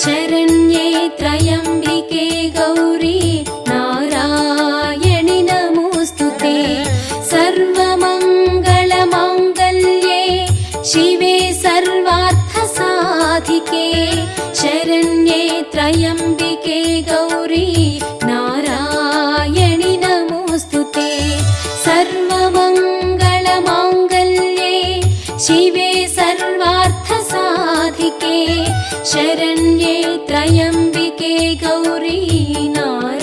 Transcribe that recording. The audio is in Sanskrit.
शरण्ये त्र्यम्बिके गौरी नारायणि नमोऽस्तुते। सर्वमङ्गलमाङ्गल्ये शिवे सर्वार्थसाधिके शरण्ये त्र्यम्बिके गौरी नारायणि नमोऽस्तुते। सर्वमङ्गलमाङ्गल्ये शिवे सर्वार्थसाधिके शरण्ये त्र्यम्बिके गौरी नारायणि